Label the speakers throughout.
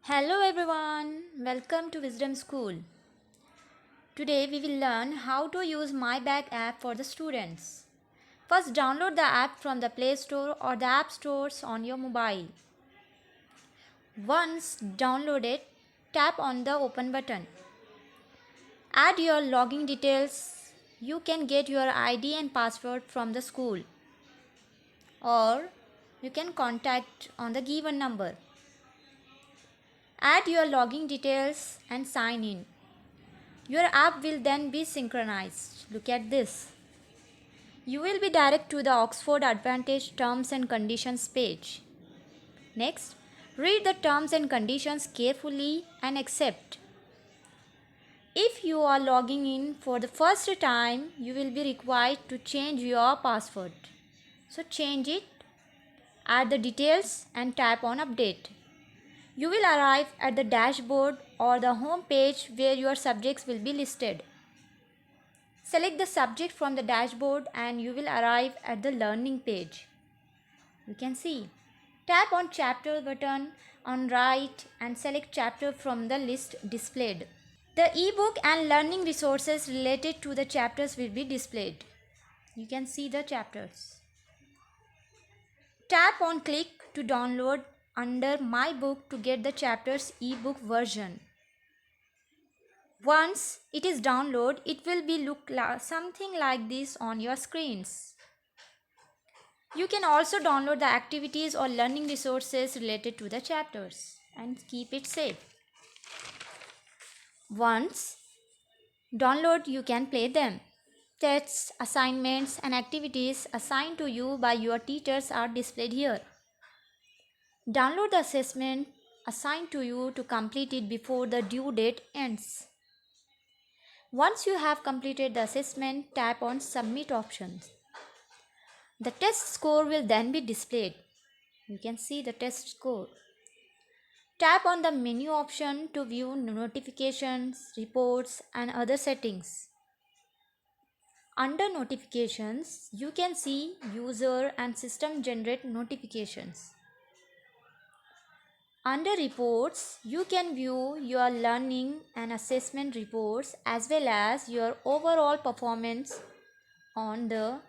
Speaker 1: Hello everyone, welcome to Wisdom School. Today we will learn how to use My Bag app for the students. First, download the app from the Play Store or the App Stores on your mobile. Once downloaded, tap on the Open button. Add your login details. You can get your ID and password from the school, or you can contact on the given number. Add your login details and sign in. Your app will then be synchronized. Look at this. You will be directed to the Oxford Advantage Terms and Conditions page. Next, read the terms and conditions carefully and accept. If you are logging in for the first time, you will be required to change your password. So change it, add the details and tap on update. You will arrive at the dashboard or the home page where your subjects will be listed. Select the subject from the dashboard and you will arrive at the learning page. You can see. Tap on chapter button on right and select chapter from the list displayed. The ebook and learning resources related to the chapters will be displayed. You can see the chapters. Tap on click to download under My Book to get the chapter's ebook version. Once it is downloaded, it will be look something like this on your screens. You can also download the activities or learning resources related to the chapters and keep it safe. Once download, you can play them. Tests, assignments and activities assigned to you by your teachers are displayed here. Download the assessment assigned to you to complete it before the due date ends. Once you have completed the assessment, tap on Submit options. The test score will then be displayed. You can see the test score. Tap on the menu option to view notifications, reports, and other settings. Under notifications, you can see user and system generate notifications. Under reports, you can view your learning and assessment reports as well as your overall performance on the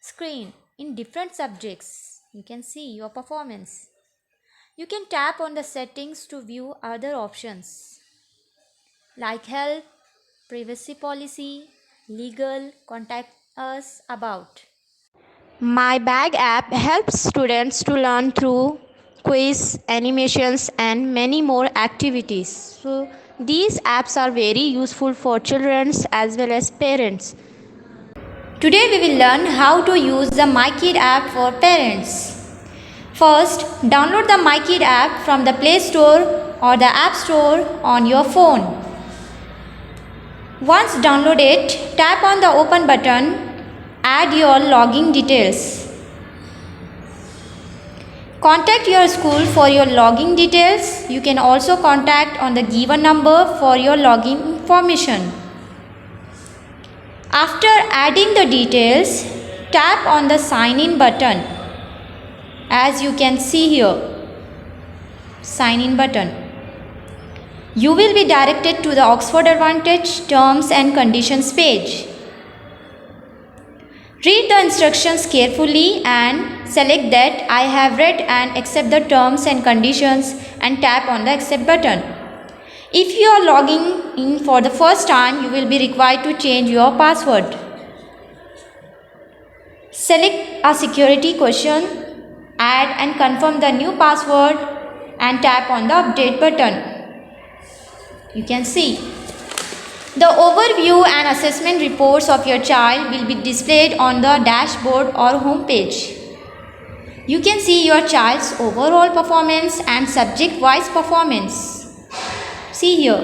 Speaker 1: screen in different subjects. You can see your performance. You can tap on the settings to view other options like help, privacy policy, legal, contact us about. My Bag app helps students to learn through quiz, animations and many more activities. So these apps are very useful for children as well as parents. Today we will learn how to use the MyKid app for parents. First, download the MyKid app from the Play Store or the App Store on your phone. Once downloaded, tap on the Open button, add your login details. Contact your school for your login details. You can also contact on the given number for your login information. After adding the details, tap on the Sign In button. As you can see here, Sign In button. You will be directed to the Oxford Advantage Terms and Conditions page. Read the instructions carefully and select that I have read and accept the terms and conditions and tap on the Accept button. If you are logging in for the first time, you will be required to change your password. Select a security question, add and confirm the new password and tap on the Update button. You can see. The overview and assessment reports of your child will be displayed on the dashboard or home page. You can see your child's overall performance and subject-wise performance. See here.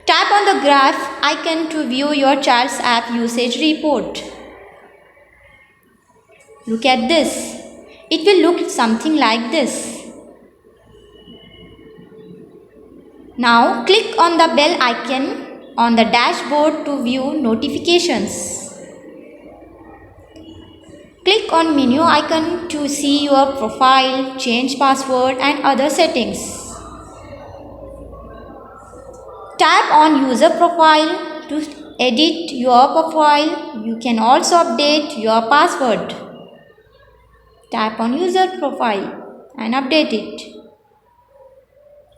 Speaker 1: Tap on the graph icon to view your child's app usage report. Look at this. It will look something like this. Now click on the bell icon on the dashboard to view notifications. Click on menu icon to see your profile, change password and other settings. Tap on user profile to edit your profile. You can also update your password. Tap on user profile and update it.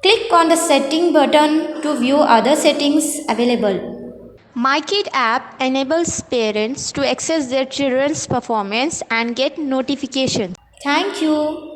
Speaker 1: Click on the setting button to view other settings available. MyKid app enables parents to access their children's performance and get notifications. Thank you.